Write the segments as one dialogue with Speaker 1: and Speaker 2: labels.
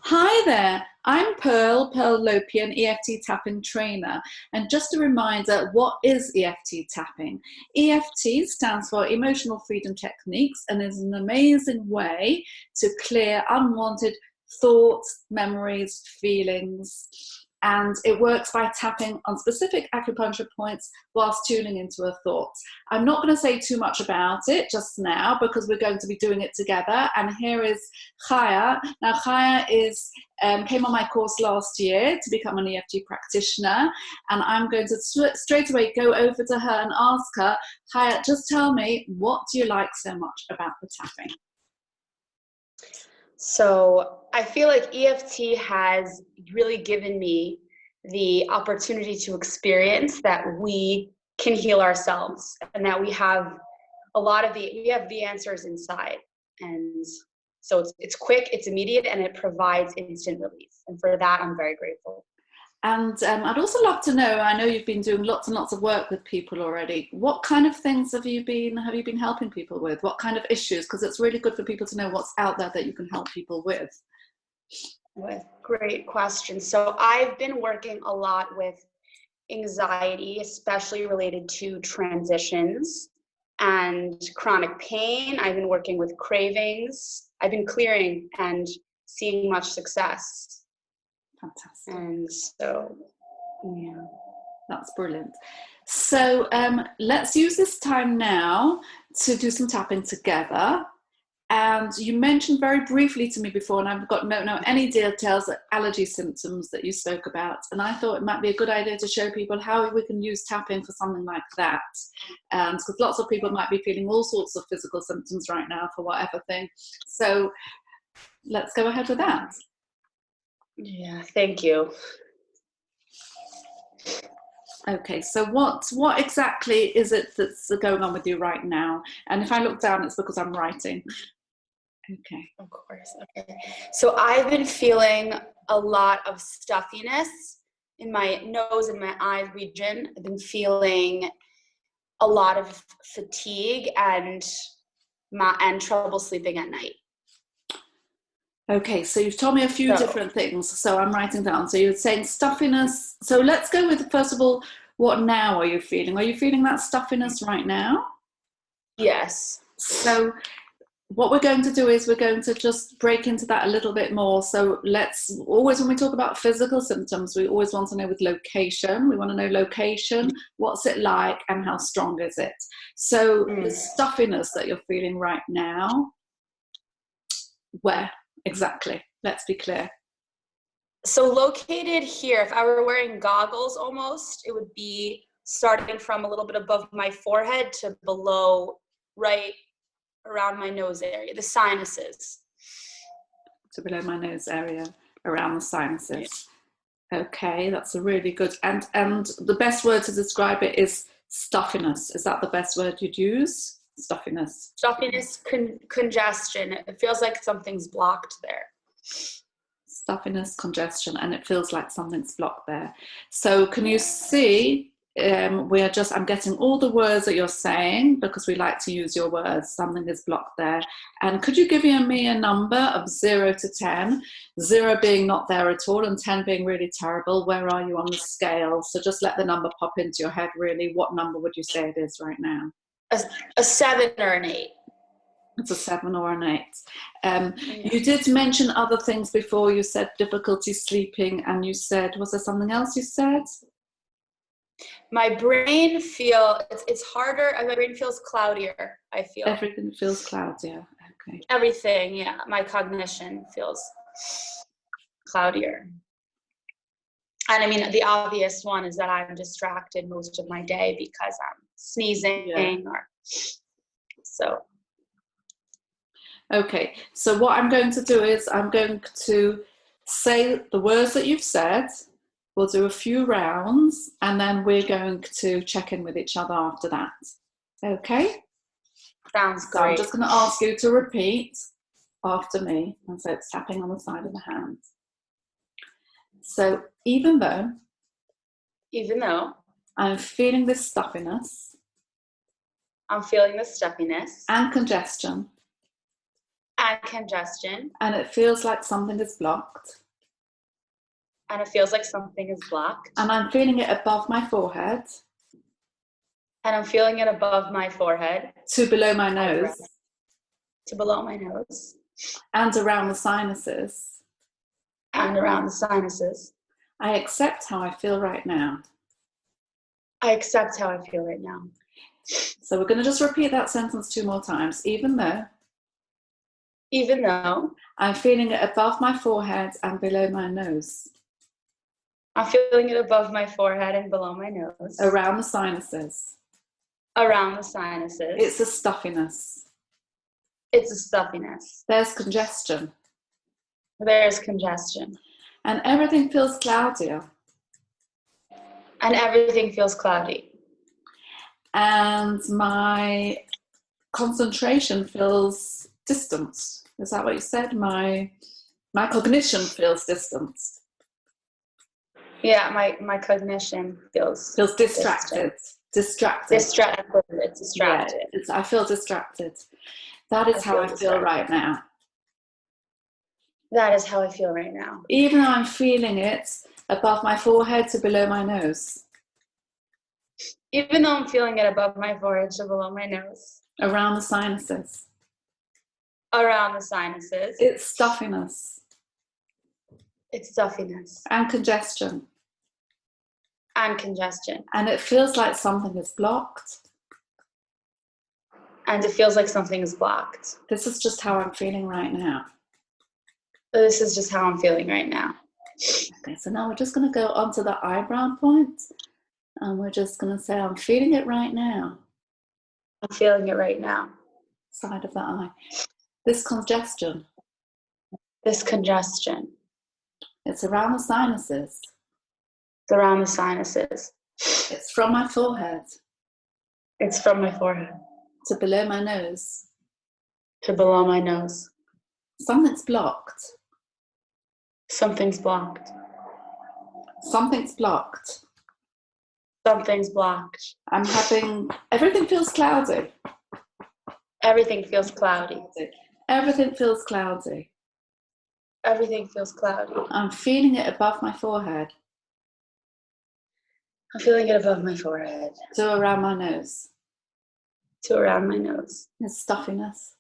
Speaker 1: Hi there, I'm Pearl Lopian, EFT tapping trainer. And just a reminder, what is EFT tapping? EFT stands for Emotional Freedom Techniques and is an amazing way to clear unwanted thoughts, memories, feelings. And it works by tapping on specific acupuncture points whilst tuning into a thought. I'm not going to say too much about it just now because we're going to be doing it together. And here is Chaya. Now, Chaya came on my course last year to become an EFT practitioner. And I'm going to straight away go over to her and ask her, Chaya, just tell me, what do you like so much about the tapping?
Speaker 2: So I feel like EFT has really given me the opportunity to experience that we can heal ourselves and that we have the answers inside. And so it's quick, it's immediate, and it provides instant relief. And for that, I'm very grateful.
Speaker 1: And I'd also love to know, I know you've been doing lots and lots of work with people already. What kind of things have you been helping people with? What kind of issues? Because it's really good for people to know what's out there that you can help people with.
Speaker 2: Great question. So I've been working a lot with anxiety, especially related to transitions and chronic pain. I've been working with cravings. I've been clearing and seeing much success.
Speaker 1: Fantastic.
Speaker 2: And so, yeah.
Speaker 1: That's brilliant. So let's use this time now to do some tapping together. And you mentioned very briefly to me before, and I've got no any details, allergy symptoms that you spoke about. And I thought it might be a good idea to show people how we can use tapping for something like that. Because lots of people might be feeling all sorts of physical symptoms right now for whatever thing. So let's go ahead with that.
Speaker 2: Yeah, thank you.
Speaker 1: Okay, so what exactly is it that's going on with you right now? And if I look down, it's because I'm writing. Okay.
Speaker 2: Of course. Okay. So I've been feeling a lot of stuffiness in my nose and my eye region. I've been feeling a lot of fatigue and trouble sleeping at night.
Speaker 1: Okay, so you've told me a few different things, so I'm writing down. So you're saying stuffiness. So let's go with, first of all, what now are you feeling? Are you feeling that stuffiness right now?
Speaker 2: Yes.
Speaker 1: So what we're going to do is we're going to just break into that a little bit more. So let's always, when we talk about physical symptoms, we always want to know with location. We want to know location, what's it like, and how strong is it? So the stuffiness that you're feeling right now, where exactly? Let's be clear.
Speaker 2: So located here, if I were wearing goggles almost, it would be starting from a little bit above my forehead to below, right around my nose area, the sinuses.
Speaker 1: So below my nose area, around the sinuses. Yeah. Okay, that's a really good, and the best word to describe it is stuffiness. Is that the best word you'd use? Stuffiness.
Speaker 2: Stuffiness, congestion. It feels like something's blocked there.
Speaker 1: Stuffiness, congestion, and it feels like something's blocked there. So can you see, I'm getting all the words that you're saying because we like to use your words. Something is blocked there. And could you give me a number of 0 to 10, 0 being not there at all and 10 being really terrible? Where are you on the scale? So just let the number pop into your head, really. What number would you say it is right now?
Speaker 2: A 7 or an 8.
Speaker 1: It's a 7 or an 8. You did mention other things before. You said difficulty sleeping, and you said, was there something else you said?
Speaker 2: My brain it's harder. My brain feels cloudier, I feel.
Speaker 1: Everything feels cloudier. Okay.
Speaker 2: Everything, yeah. My cognition feels cloudier. And I mean, the obvious one is that I'm distracted most of my day because I'm sneezing so.
Speaker 1: Okay, so what I'm going to do is I'm going to say the words that you've said. We'll do a few rounds and then we're going to check in with each other after that. Okay?
Speaker 2: Sounds great.
Speaker 1: So I'm just going to ask you to repeat after me. And so it's tapping on the side of the hand. So even though I'm feeling this stuffiness
Speaker 2: and congestion and congestion.
Speaker 1: And it feels like something is blocked.
Speaker 2: And it feels like something is blocked.
Speaker 1: And I'm feeling it above my forehead.
Speaker 2: And I'm feeling it above my forehead.
Speaker 1: To below my nose.
Speaker 2: To below my nose.
Speaker 1: And around the sinuses.
Speaker 2: And around the sinuses.
Speaker 1: I accept how I feel right now.
Speaker 2: I accept how I feel right now.
Speaker 1: So we're going to just repeat that sentence 2 more times. Even though I'm feeling it above my forehead and below my nose.
Speaker 2: I'm feeling it above my forehead and below my nose.
Speaker 1: Around the sinuses.
Speaker 2: Around the sinuses.
Speaker 1: It's a stuffiness.
Speaker 2: It's a stuffiness.
Speaker 1: There's congestion.
Speaker 2: There's congestion.
Speaker 1: And everything feels cloudier.
Speaker 2: And everything feels cloudy.
Speaker 1: And my concentration feels distanced. Is that what you said? My cognition feels distanced.
Speaker 2: Yeah, my cognition feels
Speaker 1: distracted. Distracted.
Speaker 2: It's distracted.
Speaker 1: Yeah, I feel distracted. That is how I feel right now.
Speaker 2: That is how I feel right now.
Speaker 1: Even though I'm feeling it above my forehead to below my nose.
Speaker 2: Even though I'm feeling it above my forehead to below my nose.
Speaker 1: Around the sinuses.
Speaker 2: Around the sinuses.
Speaker 1: It's stuffiness.
Speaker 2: It's stuffiness.
Speaker 1: And congestion.
Speaker 2: And congestion.
Speaker 1: And it feels like something is blocked.
Speaker 2: And it feels like something is blocked.
Speaker 1: This is just how I'm feeling right now.
Speaker 2: This is just how I'm feeling right now.
Speaker 1: Okay, so now we're just going to go onto the eyebrow point. And we're just going to say, I'm feeling it right now.
Speaker 2: I'm feeling it right now.
Speaker 1: Side of the eye. This congestion.
Speaker 2: This congestion.
Speaker 1: It's around the sinuses.
Speaker 2: It's around the sinuses.
Speaker 1: It's from my forehead.
Speaker 2: It's from my forehead.
Speaker 1: To below my nose.
Speaker 2: To below my nose.
Speaker 1: Something's blocked.
Speaker 2: Something's blocked.
Speaker 1: Something's blocked.
Speaker 2: Something's blocked.
Speaker 1: Everything feels cloudy.
Speaker 2: Everything feels cloudy.
Speaker 1: Everything feels cloudy.
Speaker 2: Everything feels cloudy.
Speaker 1: I'm feeling it above my forehead.
Speaker 2: I'm feeling it above my forehead.
Speaker 1: To around my nose.
Speaker 2: To around my nose.
Speaker 1: It's stuffiness.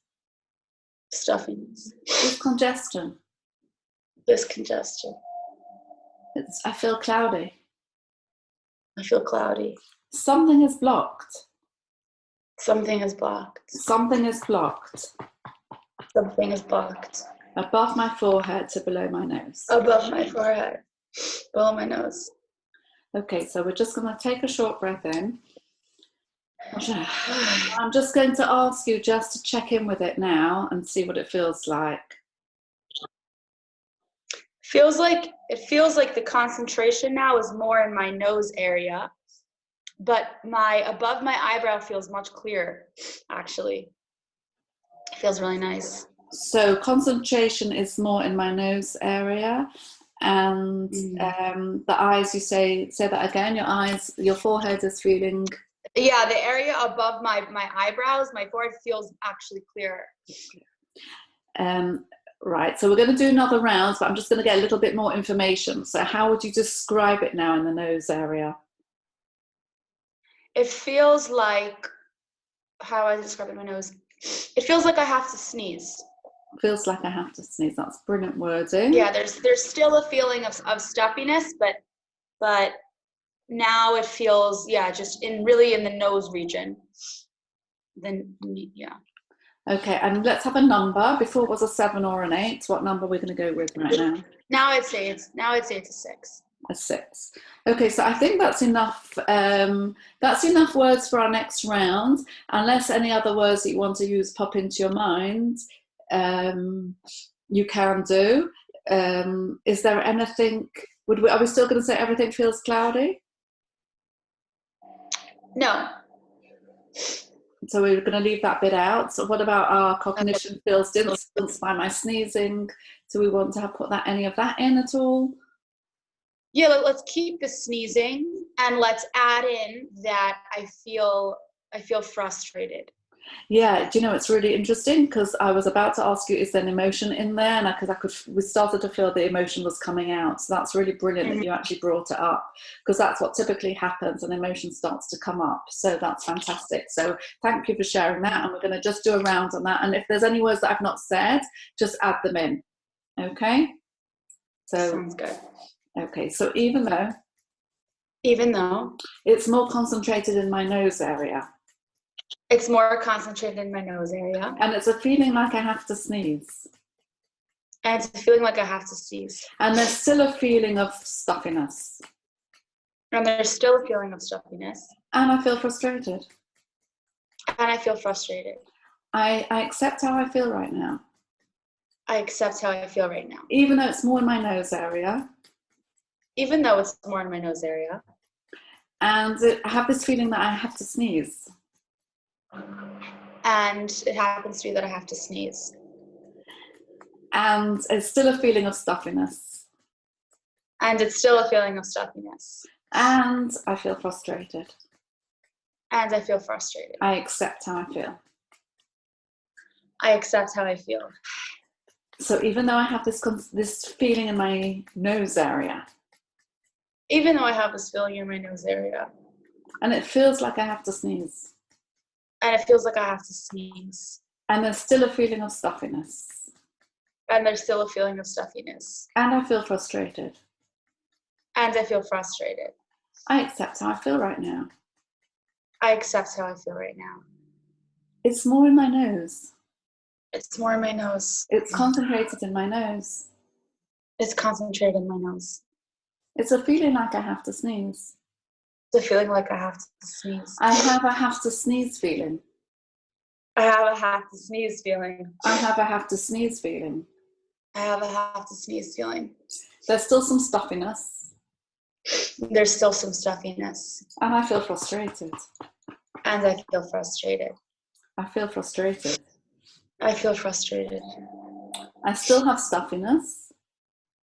Speaker 2: Stuffiness.
Speaker 1: This congestion.
Speaker 2: This congestion.
Speaker 1: I feel cloudy.
Speaker 2: I feel cloudy.
Speaker 1: Something is blocked.
Speaker 2: Something is blocked.
Speaker 1: Something is blocked.
Speaker 2: Something is blocked.
Speaker 1: Above my forehead to below my nose.
Speaker 2: Above my forehead. Below my nose.
Speaker 1: Okay, so we're just going to take a short breath in. I'm just going to ask you just to check in with it now and see what it feels like.
Speaker 2: It feels like the concentration now is more in my nose area, but above my eyebrow feels much clearer, actually. It feels really nice.
Speaker 1: So concentration is more in my nose area, and the eyes, you say that again, your forehead is feeling...
Speaker 2: Yeah, the area above my eyebrows, my forehead feels actually clearer.
Speaker 1: Right, so we're going to do another round, but I'm just going to get a little bit more information. So how would you describe it now in the nose area?
Speaker 2: It feels like, how I describe it in my nose, it feels like I have to sneeze.
Speaker 1: Feels like I have to sneeze. That's brilliant wording.
Speaker 2: Yeah, there's still a feeling of stuffiness, but now it feels, yeah, just really in the nose region. Then, yeah.
Speaker 1: Okay, and let's have a number. Before it was a 7 or an 8. What number are we going to go with right now?
Speaker 2: Now I'd say it's a 6.
Speaker 1: A 6. Okay, so I think that's enough. That's enough words for our next round. Unless any other words that you want to use pop into your mind, you can do. Is there anything? Are we still going to say everything feels cloudy?
Speaker 2: No.
Speaker 1: So we're going to leave that bit out. So what about our cognition feels distanced by my sneezing? Do we want to put any of that in at all?
Speaker 2: Yeah, let's keep the sneezing and let's add in that I feel frustrated.
Speaker 1: Yeah, do you know, it's really interesting because I was about to ask you, is there an emotion in there? And because we started to feel the emotion was coming out. So that's really brilliant that
Speaker 2: Mhm.
Speaker 1: you actually brought it up, because that's what typically happens, an emotion starts to come up. So that's fantastic. So thank you for sharing that. And we're going to just do a round on that. And if there's any words that I've not said, just add them in. Okay? So,
Speaker 2: Sounds good.
Speaker 1: okay. So even though
Speaker 2: Even though
Speaker 1: it's more concentrated in my nose area,
Speaker 2: it's more concentrated in my nose area,
Speaker 1: and it's a feeling like I have to sneeze,
Speaker 2: and it's feeling like I have to sneeze,
Speaker 1: and there's still a feeling of stuffiness,
Speaker 2: and there's still a feeling of stuffiness,
Speaker 1: and I feel frustrated.
Speaker 2: and I feel frustrated.
Speaker 1: I accept how I feel right now,
Speaker 2: I accept how I feel right now,
Speaker 1: even though it's more in my nose area,
Speaker 2: even though it's more in my nose area,
Speaker 1: and I have this feeling that I have to sneeze,
Speaker 2: and it happens to be that I have to sneeze,
Speaker 1: and it's still a feeling of stuffiness,
Speaker 2: and it's still a feeling of stuffiness,
Speaker 1: and I feel frustrated.
Speaker 2: and I feel frustrated.
Speaker 1: I accept how I feel.
Speaker 2: I accept how I feel.
Speaker 1: So even though I have this feeling in my nose area,
Speaker 2: Even though I have this feeling in my nose area,
Speaker 1: and it feels like I have to sneeze,
Speaker 2: and it feels like I have to sneeze,
Speaker 1: and there's still a feeling of stuffiness,
Speaker 2: and there's still a feeling of stuffiness,
Speaker 1: and I feel frustrated.
Speaker 2: and I feel frustrated.
Speaker 1: I accept how I feel right now.
Speaker 2: I accept how I feel right now.
Speaker 1: It's more in my nose.
Speaker 2: It's more in my nose.
Speaker 1: It's concentrated in my nose.
Speaker 2: It's concentrated in my nose.
Speaker 1: It's a feeling like I have to sneeze.
Speaker 2: It's a feeling like I have to sneeze.
Speaker 1: I have a have to sneeze feeling.
Speaker 2: I have a have to sneeze feeling.
Speaker 1: I have a have to sneeze feeling.
Speaker 2: I have a have to sneeze feeling.
Speaker 1: There's still some stuffiness.
Speaker 2: There's still some stuffiness.
Speaker 1: And I feel frustrated.
Speaker 2: And I feel frustrated.
Speaker 1: I feel frustrated.
Speaker 2: I feel frustrated.
Speaker 1: I still have stuffiness.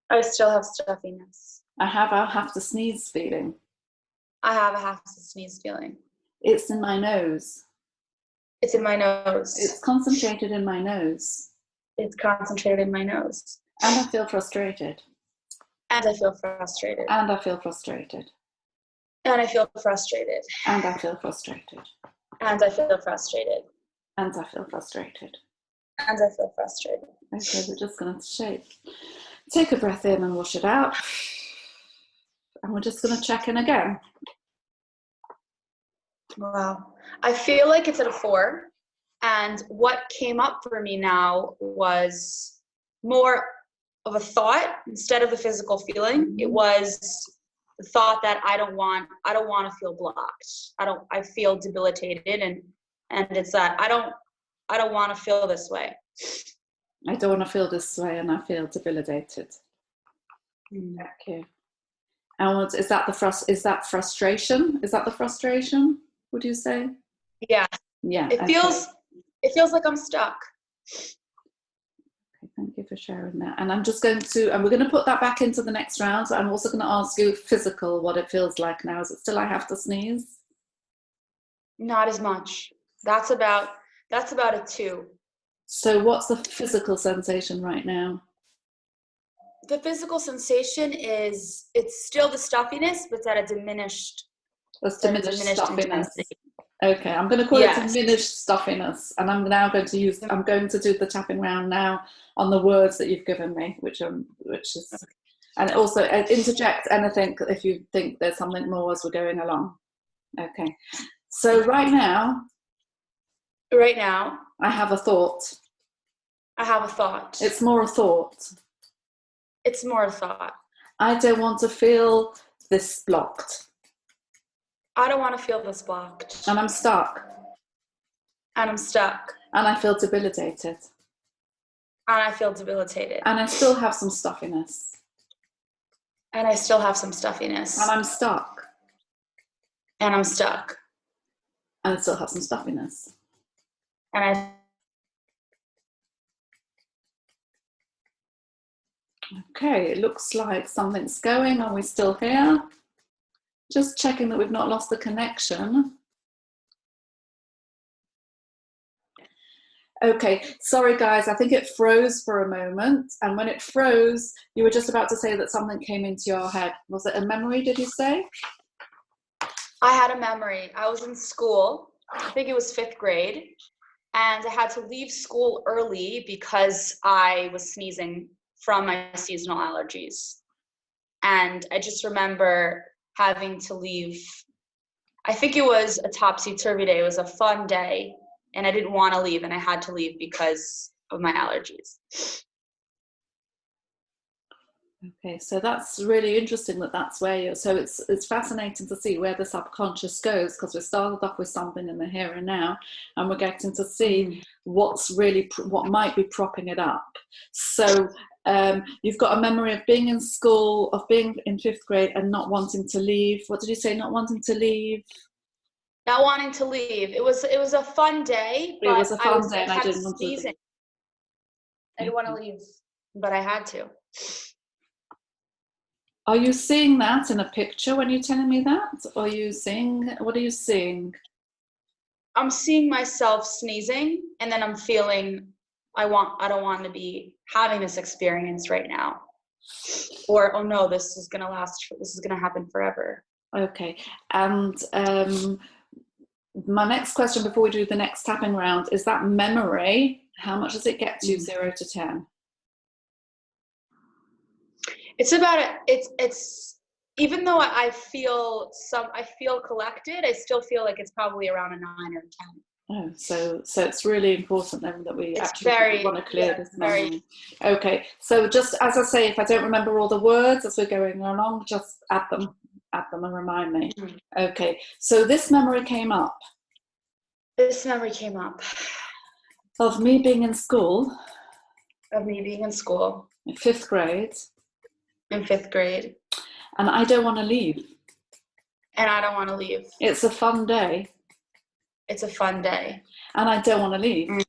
Speaker 2: I still have stuffiness.
Speaker 1: I have a have to sneeze feeling.
Speaker 2: I have a have to sneeze feeling.
Speaker 1: It's in my nose.
Speaker 2: It's in my nose.
Speaker 1: It's concentrated in my nose.
Speaker 2: It's concentrated in my nose.
Speaker 1: And I feel frustrated.
Speaker 2: And I feel frustrated.
Speaker 1: And I feel frustrated.
Speaker 2: And I feel frustrated.
Speaker 1: And I feel frustrated.
Speaker 2: And I feel frustrated.
Speaker 1: And I feel frustrated.
Speaker 2: And I feel frustrated.
Speaker 1: Okay, we're just going to shake. Take a breath in and wash it out. And we're just going to check in again.
Speaker 2: Wow. I feel like it's at a 4. And what came up for me now was more of a thought instead of a physical feeling. It was the thought that I don't want to feel blocked. I feel debilitated, and it's that I don't want to feel this way.
Speaker 1: I don't want to feel this way, and I feel debilitated. Thank you. And is that frustration? Is that the frustration? Would you say?
Speaker 2: Yeah.
Speaker 1: Yeah.
Speaker 2: It feels like I'm stuck.
Speaker 1: Okay, thank you for sharing that. And I'm just going to, and we're going to put that back into the next round. So I'm also going to ask you physical, what it feels like now. Is it still I have to sneeze?
Speaker 2: Not as much. That's about a 2.
Speaker 1: So what's the physical sensation right now?
Speaker 2: The physical sensation is, it's still the stuffiness, but it's at a diminished.
Speaker 1: That's diminished stuffiness.
Speaker 2: Intensity.
Speaker 1: Okay, I'm going to call it diminished stuffiness, and I'm now going to I'm going to do the tapping round now on the words that you've given me, which is, and also interject anything if you think there's something more as we're going along. Okay, so right now, I have a thought.
Speaker 2: I have a thought.
Speaker 1: It's more a thought.
Speaker 2: It's more a thought.
Speaker 1: I don't want to feel this blocked.
Speaker 2: I don't want to feel this blocked.
Speaker 1: And I'm stuck.
Speaker 2: And I'm stuck.
Speaker 1: And I feel debilitated.
Speaker 2: And I feel debilitated.
Speaker 1: And I still have some stuffiness.
Speaker 2: And I still have some stuffiness.
Speaker 1: And I'm stuck.
Speaker 2: And I'm stuck.
Speaker 1: And I still have some stuffiness.
Speaker 2: And I.
Speaker 1: Okay, it looks like something's going. Are we still here? Just checking that we've not lost the connection. Okay, sorry guys, I think it froze for a moment. And when it froze, you were just about to say that something came into your head. Was it a memory, did you say?
Speaker 2: I had a memory. I was in school, I think it was 5th grade, and I had to leave school early because I was sneezing from my seasonal allergies. And I just remember having to leave. I think it was a topsy-turvy day. It was a fun day, and I didn't want to leave, and I had to leave because of my allergies.
Speaker 1: Okay, so that's really interesting that that's where you're, so it's fascinating to see where the subconscious goes, because we started off with something in the here and now, and we're getting to see what's really, what might be propping it up. So you've got a memory of being in school, of being in 5th grade and not wanting to leave. What did you say, not wanting to leave?
Speaker 2: Not wanting to leave. It was a fun day, but
Speaker 1: It was a fun day and I didn't want to leave.
Speaker 2: I didn't want to leave, but I had to.
Speaker 1: Are you seeing that in a picture when you're telling me that? Or are you seeing, what are you seeing?
Speaker 2: I'm seeing myself sneezing, and then I'm feeling I don't want to be having this experience right now. Or, oh no, this is gonna happen forever.
Speaker 1: Okay. And my next question before we do the next tapping round is that memory, how much does it get to 0 to 10?
Speaker 2: It's about it's even though I feel collected, I still feel like it's probably around a 9 or 10.
Speaker 1: Oh, so it's really important then that we want to clear this memory. Okay, so just as I say, if I don't remember all the words as we're going along, just add them and remind me. Okay, so this memory came up.
Speaker 2: This memory came up.
Speaker 1: Of me being in school.
Speaker 2: Of me being in school.
Speaker 1: In 5th grade.
Speaker 2: In 5th grade.
Speaker 1: And I don't want to leave.
Speaker 2: And I don't want to leave.
Speaker 1: It's a fun day.
Speaker 2: It's a fun day.
Speaker 1: And I don't want to leave.
Speaker 2: And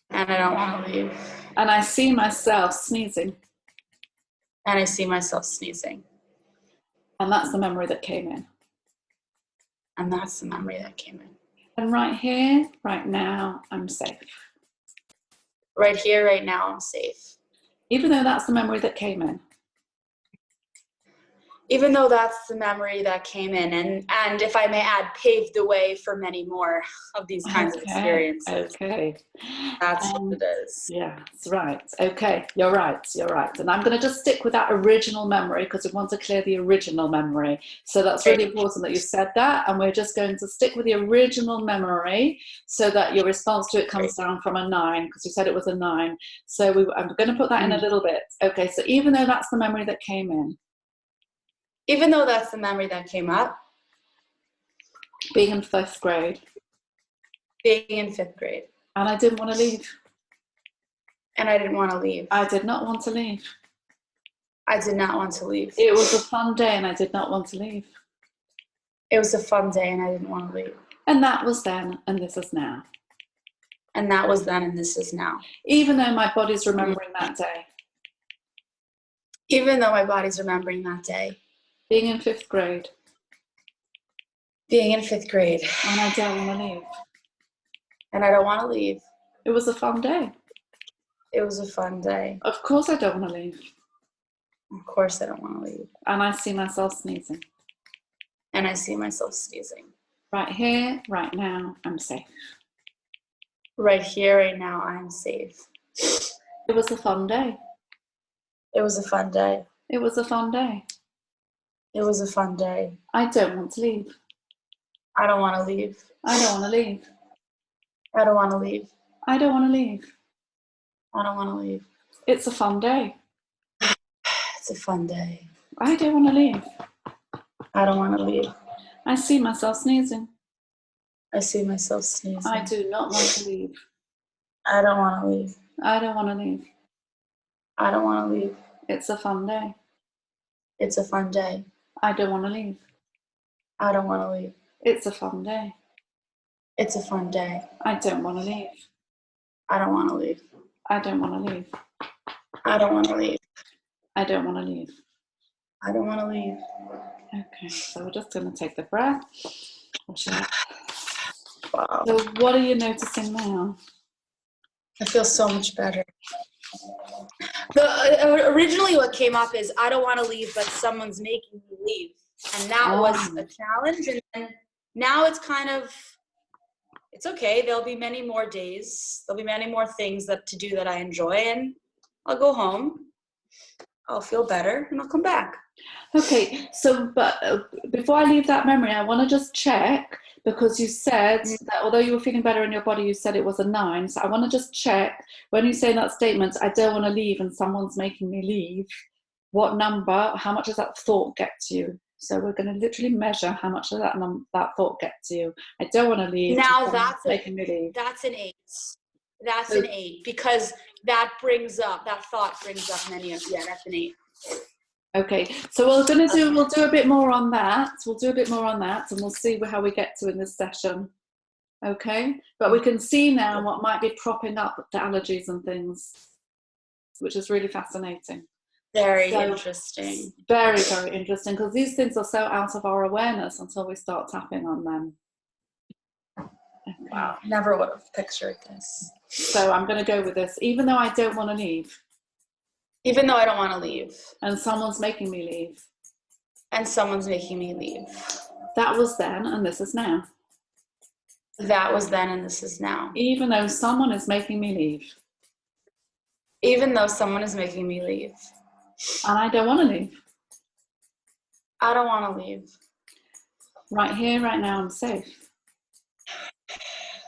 Speaker 2: I don't want to leave.
Speaker 1: And I see myself sneezing.
Speaker 2: And I see myself sneezing.
Speaker 1: And that's the memory that came in.
Speaker 2: And that's the memory that came in.
Speaker 1: And right here, right now, I'm safe.
Speaker 2: Right here, right now, I'm safe.
Speaker 1: Even though that's the memory that came in.
Speaker 2: Even though that's the memory that came in, and if I may add, paved the way for many more of these kinds of experiences.
Speaker 1: Okay.
Speaker 2: That's what it is.
Speaker 1: Yeah, that's right. Okay, you're right. And I'm going to just stick with that original memory because we want to clear the original memory. So that's really important that you said that, and we're just going to stick with the original memory so that your response to it comes down from a 9, because you said it was a 9. So I'm going to put that in a little bit. Okay, so even though that's the memory that came in.
Speaker 2: Even though that's the memory that came up.
Speaker 1: Being in 5th grade.
Speaker 2: Being in 5th grade.
Speaker 1: And I didn't want to leave.
Speaker 2: And I didn't want to leave.
Speaker 1: I did not want to leave.
Speaker 2: I did not want to leave.
Speaker 1: It was a fun day and I did not want to leave.
Speaker 2: It was a fun day and I didn't want to leave.
Speaker 1: And that was then and this is now.
Speaker 2: And that was then and this is now.
Speaker 1: Even though my body's remembering that day.
Speaker 2: Even though my body's remembering that day.
Speaker 1: Being in 5th grade.
Speaker 2: Being in 5th grade.
Speaker 1: And I don't want to leave.
Speaker 2: And I don't want to leave.
Speaker 1: It was a fun day.
Speaker 2: It was a fun day.
Speaker 1: Of course I don't want to leave.
Speaker 2: Of course I don't want to leave.
Speaker 1: And I see myself sneezing.
Speaker 2: And I see myself sneezing.
Speaker 1: Right here, right now, I'm safe.
Speaker 2: Right here, right now, I'm safe.
Speaker 1: It was a fun day.
Speaker 2: It was a fun day.
Speaker 1: It was a fun day.
Speaker 2: It was a fun day.
Speaker 1: I don't want to leave.
Speaker 2: I don't want to leave.
Speaker 1: I don't want to leave.
Speaker 2: I don't want to leave.
Speaker 1: I don't want to leave.
Speaker 2: I don't want to leave.
Speaker 1: It's a fun day.
Speaker 2: It's a fun day.
Speaker 1: I don't want to leave.
Speaker 2: I don't want to leave.
Speaker 1: I see myself sneezing.
Speaker 2: I see myself sneezing.
Speaker 1: I do not want to leave.
Speaker 2: I don't want to leave.
Speaker 1: I don't want to leave.
Speaker 2: I don't want to leave.
Speaker 1: It's a fun day.
Speaker 2: It's a fun day.
Speaker 1: I don't want to leave.
Speaker 2: I don't want to leave.
Speaker 1: It's a fun day.
Speaker 2: It's a fun day.
Speaker 1: I don't want to leave.
Speaker 2: I don't want to leave.
Speaker 1: I don't want to leave.
Speaker 2: I don't want to leave.
Speaker 1: I don't want to leave.
Speaker 2: I don't want to leave.
Speaker 1: Okay, so we're just going to take the breath.
Speaker 2: Wow.
Speaker 1: So what are you noticing now?
Speaker 2: I feel so much better. Originally what came up is I don't want to leave, but someone's making me leave. And that was a challenge. And then now it's kind of, it's okay. There'll be many more days. There'll be many more things to do that I enjoy. And I'll go home. I'll feel better and I'll come back.
Speaker 1: Okay, so but before I leave that memory, I want to just check, because you said that although you were feeling better in your body, you said it was a 9. So I want to just check, when you say in that statement, I don't want to leave and someone's making me leave, what number, how much does that thought get to you? So we're going to literally measure how much does that thought get to you. I don't want to leave.
Speaker 2: Now that's
Speaker 1: making me leave.
Speaker 2: That's an 8. That's an 8, because that thought brings up many of, that's an 8.
Speaker 1: Okay, so we'll do a bit more on that. We'll do a bit more on that, and we'll see how we get to in this session. Okay, but we can see now what might be propping up the allergies and things, which is really fascinating.
Speaker 2: Very interesting.
Speaker 1: Very, very interesting, because these things are so out of our awareness until we start tapping on them. Okay.
Speaker 2: Wow, never would have pictured this.
Speaker 1: So I'm going to go with this, even though I don't want to leave.
Speaker 2: Even though I don't want to leave.
Speaker 1: And someone's making me leave.
Speaker 2: And someone's making me leave.
Speaker 1: That was then, and this is now.
Speaker 2: That was then, and this is now.
Speaker 1: Even though someone is making me leave.
Speaker 2: Even though someone is making me leave.
Speaker 1: And I don't want to leave.
Speaker 2: I don't want to leave.
Speaker 1: Right here, right now, I'm safe.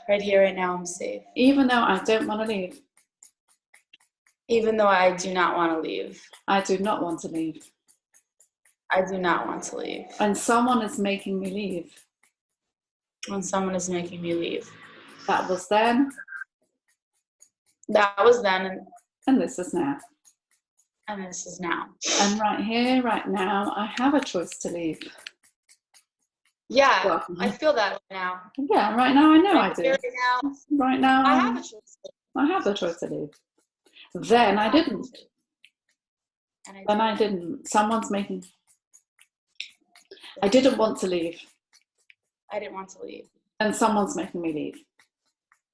Speaker 2: Right here, right now, I'm safe.
Speaker 1: Even though I don't want to leave.
Speaker 2: Even though I do not want to leave.
Speaker 1: I do not want to leave.
Speaker 2: I do not want to leave.
Speaker 1: And someone is making me leave.
Speaker 2: And someone is making me leave.
Speaker 1: That was then.
Speaker 2: That was then.
Speaker 1: And this is now.
Speaker 2: And this is now.
Speaker 1: And right here, right now, I have a choice to leave.
Speaker 2: Yeah, well, I feel that right now.
Speaker 1: Yeah, right now I know I do. Right now
Speaker 2: I have a choice.
Speaker 1: I have the choice to leave. Then I didn't. Then I didn't. Someone's making. I didn't want to leave.
Speaker 2: I didn't want to leave.
Speaker 1: And someone's making me leave.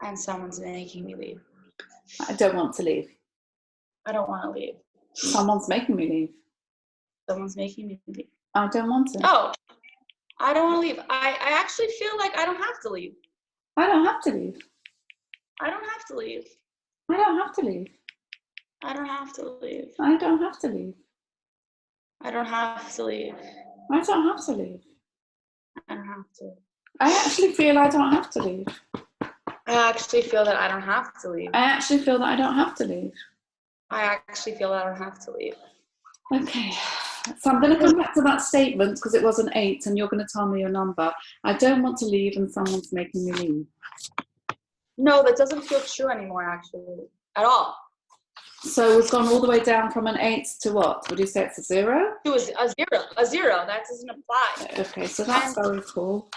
Speaker 2: And someone's making me leave.
Speaker 1: I don't want to leave.
Speaker 2: I don't want to leave.
Speaker 1: Someone's making me leave.
Speaker 2: Someone's making me leave.
Speaker 1: I don't want to.
Speaker 2: Oh, I don't want to leave. I actually feel like I don't have to leave.
Speaker 1: I don't have to leave.
Speaker 2: I don't have to leave.
Speaker 1: I don't have to leave.
Speaker 2: I don't have to leave.
Speaker 1: I don't have to leave.
Speaker 2: I don't have to leave.
Speaker 1: I don't have to leave.
Speaker 2: I don't have to.
Speaker 1: I actually feel I don't have to leave.
Speaker 2: I actually feel that I don't have to leave.
Speaker 1: I actually feel that I don't have to leave.
Speaker 2: I actually feel that I don't have to leave.
Speaker 1: Okay, so I'm going to come back to that statement because it was an 8 and you're going to tell me your number. I don't want to leave and someone's making me leave.
Speaker 2: No, that doesn't feel true anymore, actually, at all.
Speaker 1: So we've gone all the way down from an 8 to what? Would you say it's a 0?
Speaker 2: To a 0. A 0. That doesn't apply.
Speaker 1: Okay, so that's very cool.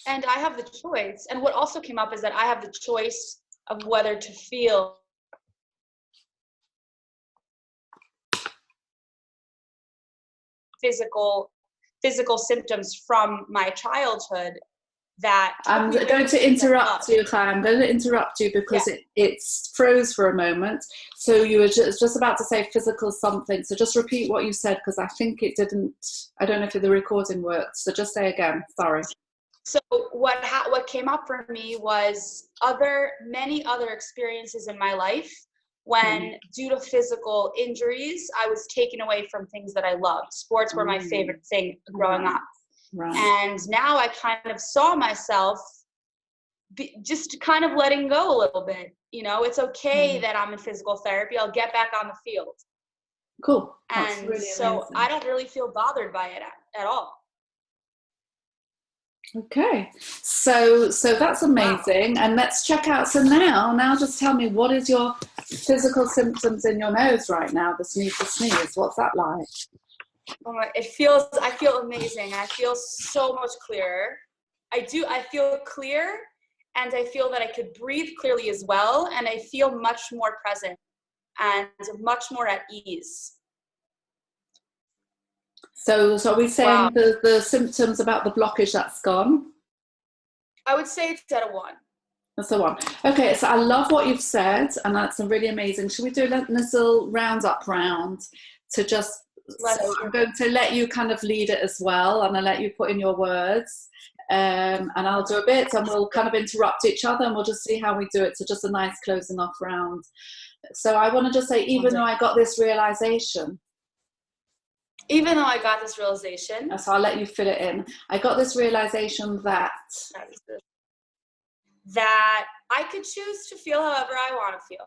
Speaker 2: And I have the choice. And what also came up is that I have the choice of whether to feel physical symptoms from my childhood that
Speaker 1: I'm going to interrupt you, Claire. I'm going to interrupt you because it's froze for a moment. So you were just about to say physical something. So just repeat what you said because I think it didn't. I don't know if the recording worked. So just say again. Sorry.
Speaker 2: So what came up for me was many other experiences in my life when, due to physical injuries, I was taken away from things that I loved. Sports were my favorite thing growing up.
Speaker 1: Right.
Speaker 2: And now I kind of saw myself just kind of letting go a little bit. You know, it's okay that I'm in physical therapy. I'll get back on the field.
Speaker 1: Cool. That's
Speaker 2: and
Speaker 1: really
Speaker 2: so
Speaker 1: amazing.
Speaker 2: I don't really feel bothered by it at all.
Speaker 1: Okay, so that's amazing. Wow. And let's check out. So now just tell me, what is your physical symptoms in your nose right now? The sneeze to sneeze. What's that like?
Speaker 2: I feel amazing. I feel so much clearer. I feel clear, and I feel that I could breathe clearly as well, and I feel much more present and much more at ease.
Speaker 1: So are we saying the symptoms about the blockage, that's gone?
Speaker 2: I would say it's at a 1.
Speaker 1: That's the one. Okay, so I love what you've said, and that's really amazing. Should we do a little roundup round to just, so
Speaker 2: Let's
Speaker 1: I'm going to let you kind of lead it as well, and I'll let you put in your words, and I'll do a bit, and we'll kind of interrupt each other, and we'll just see how we do it. So just a nice closing off round. So I want to just say, even though I got this realization, so I'll let you fill it in. I got this realization that
Speaker 2: I could choose to feel however I want to feel.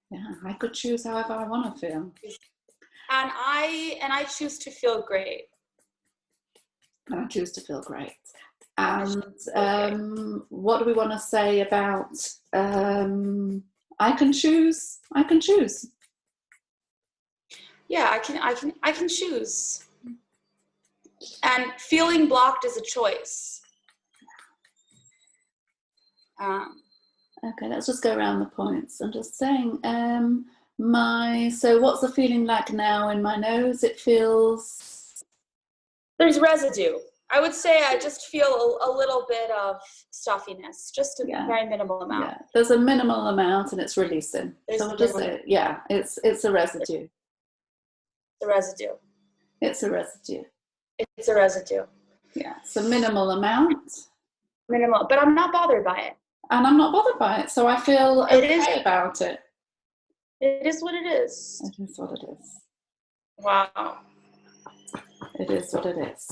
Speaker 1: Yeah, I could choose however I want to feel.
Speaker 2: And I choose to feel great.
Speaker 1: And I choose to feel great. And what do we want to say about I can choose? I can choose.
Speaker 2: Yeah, I can choose. And feeling blocked is a choice.
Speaker 1: Okay, let's just go around the points. I'm just saying, so what's the feeling like now in my nose? It feels...
Speaker 2: There's residue. I would say I just feel a little bit of stuffiness, just a very minimal amount.
Speaker 1: Yeah, there's a minimal amount and it's releasing. So we'll just say, yeah, it's a residue.
Speaker 2: The residue.
Speaker 1: It's a residue.
Speaker 2: It's a residue.
Speaker 1: Yeah, it's a minimal amount.
Speaker 2: Minimal, but I'm not bothered by it.
Speaker 1: And I'm not bothered by it, so I feel okay about it.
Speaker 2: It is what it is.
Speaker 1: It is what it is.
Speaker 2: Wow.
Speaker 1: It is what it is.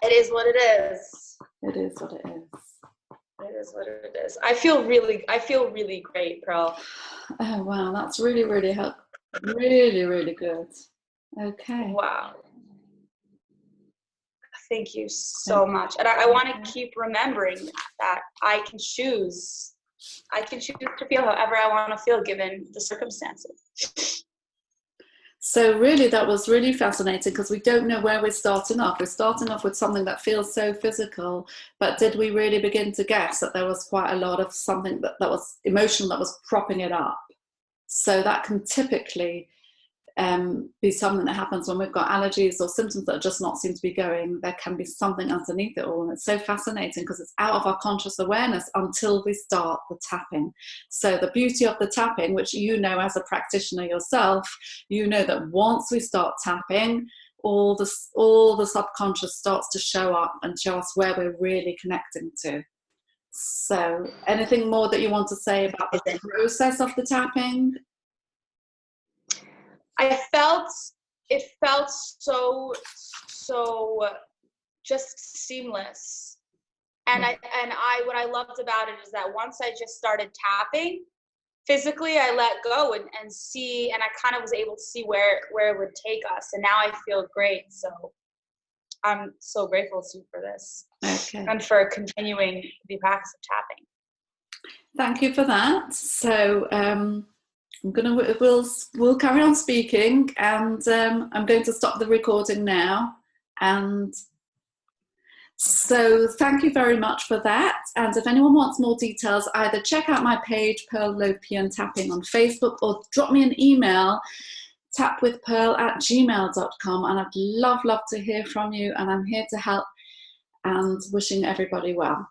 Speaker 2: It is what it is.
Speaker 1: It is what it is.
Speaker 2: It is what it is. I feel really great, Pearl.
Speaker 1: Oh wow, that's really, really helpful. Really, really good. Okay.
Speaker 2: Wow. Thank you so much. And I want to keep remembering that I can choose to feel however I want to feel given the circumstances.
Speaker 1: So really, that was really fascinating because we don't know where we're starting off. We're starting off with something that feels so physical, but did we really begin to guess that there was quite a lot of something that was emotional that was propping it up? So that can typically be something that happens when we've got allergies or symptoms that just not seem to be going. There can be something underneath it all, and it's so fascinating because it's out of our conscious awareness until we start the tapping. So the beauty of the tapping, which you know as a practitioner yourself, you know that once we start tapping, all the subconscious starts to show up and show us where we're really connecting to. So anything more that you want to say about the process of the tapping?
Speaker 2: It felt so just seamless. And what I loved about it is that once I just started tapping, physically I let go and see, and I kind of was able to see where it would take us. And now I feel great. So I'm so grateful to you for this.
Speaker 1: Okay.
Speaker 2: And for continuing the practice of tapping.
Speaker 1: Thank you for that. So we'll carry on speaking, and I'm going to stop the recording now. And so thank you very much for that. And if anyone wants more details, either check out my page, Pearl Lopian Tapping, on Facebook, or drop me an email, tapwithpearl@gmail.com. And I'd love to hear from you, and I'm here to help, and wishing everybody well.